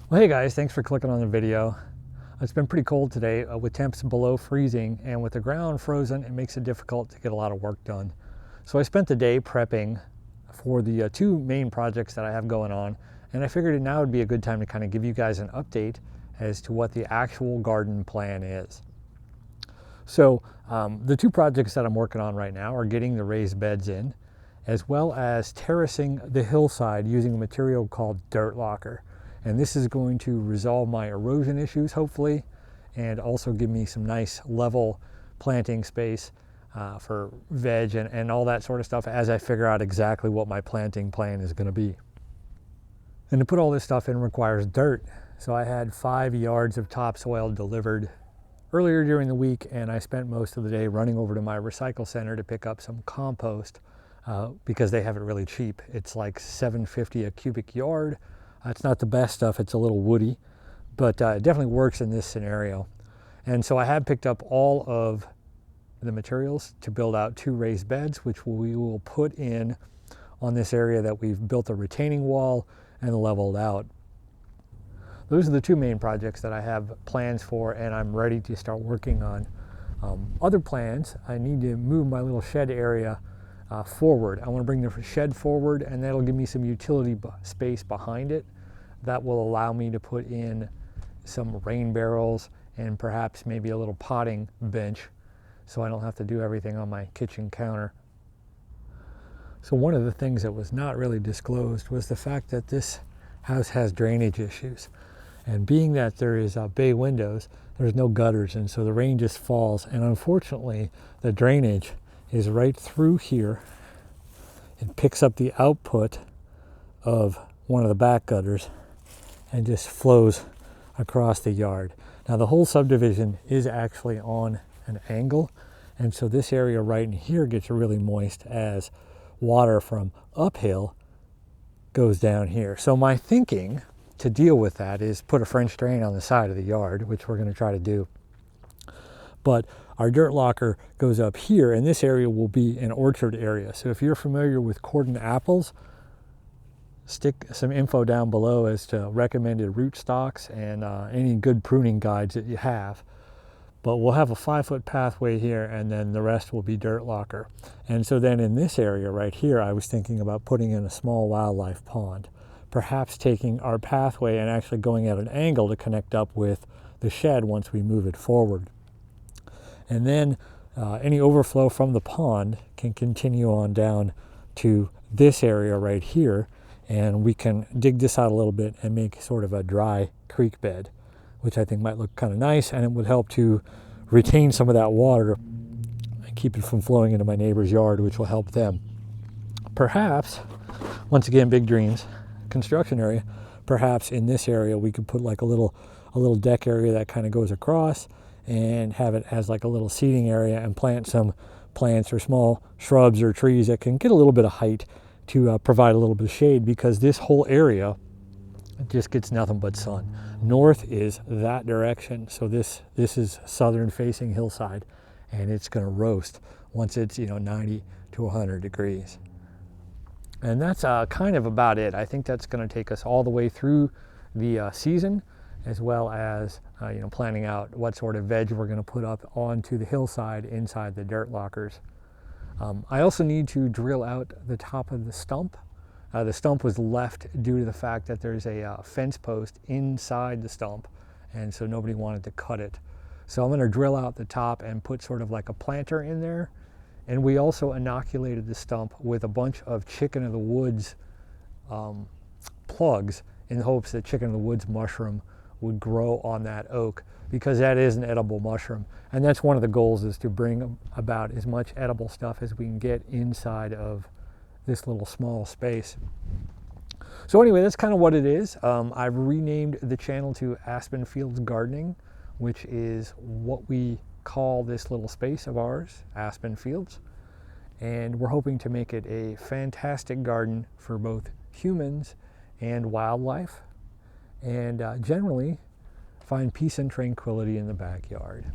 Well, hey guys, thanks for clicking on the video. It's been pretty cold today with temps below freezing, and with the ground frozen, it makes it difficult to get a lot of work done. So I spent the day prepping for the two main projects that I have going on, and I figured now would be a good time to kind of give you guys an update as to what the actual garden plan is. So the two projects that I'm working on right now are getting the raised beds in, as well as terracing the hillside using a material called dirt locker. And this is going to resolve my erosion issues, hopefully, and also give me some nice level planting space for veg and all that sort of stuff as I figure out exactly what my planting plan is going to be. And to put all this stuff in requires dirt. So I had 5 yards of topsoil delivered earlier during the week, and I spent most of the day running over to my recycle center to pick up some compost because they have it really cheap. It's like $7.50 a cubic yard. It's not the best stuff, it's a little woody, but it definitely works in this scenario. And so I have picked up all of the materials to build out 2 raised beds, which we will put in on this area that we've built a retaining wall and leveled out. Those are the 2 main projects that I have plans for, and I'm ready to start working on. Other plans, I need to move my little shed area forward. I want to bring the shed forward, and that'll give me some utility space behind it that will allow me to put in some rain barrels and perhaps maybe a little potting bench so I don't have to do everything on my kitchen counter. So one of the things that was not really disclosed was the fact that this house has drainage issues, and being that there is bay windows, there's no gutters, and so the rain just falls, and unfortunately the drainage is right through here. It picks up the output of one of the back gutters and just flows across the yard. Now the whole subdivision is actually on an angle, and so this area right in here gets really moist as water from uphill goes down here. So my thinking to deal with that is put a French drain on the side of the yard, which we're going to try to do. But our dirt locker goes up here, and this area will be an orchard area. So if you're familiar with cordon apples, stick some info down below as to recommended rootstocks and any good pruning guides that you have. But we'll have a 5-foot pathway here, and then the rest will be dirt locker. And so then in this area right here, I was thinking about putting in a small wildlife pond, perhaps taking our pathway and actually going at an angle to connect up with the shed once we move it forward. And then any overflow from the pond can continue on down to this area right here, and we can dig this out a little bit and make sort of a dry creek bed, which I think might look kind of nice, and it would help to retain some of that water and keep it from flowing into my neighbor's yard, which will help them. Perhaps, once again, big dreams, construction area, perhaps in this area we could put like a little deck area that kind of goes across and have it as like a little seating area and plant some plants or small shrubs or trees that can get a little bit of height to provide a little bit of shade, because this whole area just gets nothing but sun. North is that direction, so this is southern facing hillside, and it's going to roast once it's 90 to 100 degrees. And that's kind of about it. I think that's going to take us all the way through the season, as well as planning out what sort of veg we're going to put up onto the hillside inside the dirt lockers. I also need to drill out the top of the stump. The stump was left due to the fact that there's a fence post inside the stump, and so nobody wanted to cut it. So I'm going to drill out the top and put sort of like a planter in there. And we also inoculated the stump with a bunch of chicken of the woods plugs in hopes that chicken of the woods mushroom would grow on that oak, because that is an edible mushroom. And that's one of the goals, is to bring about as much edible stuff as we can get inside of this little small space. So anyway, that's kind of what it is. I've renamed the channel to Aspen Fields Gardening, which is what we call this little space of ours, Aspen Fields. And we're hoping to make it a fantastic garden for both humans and wildlife, and generally find peace and tranquility in the backyard.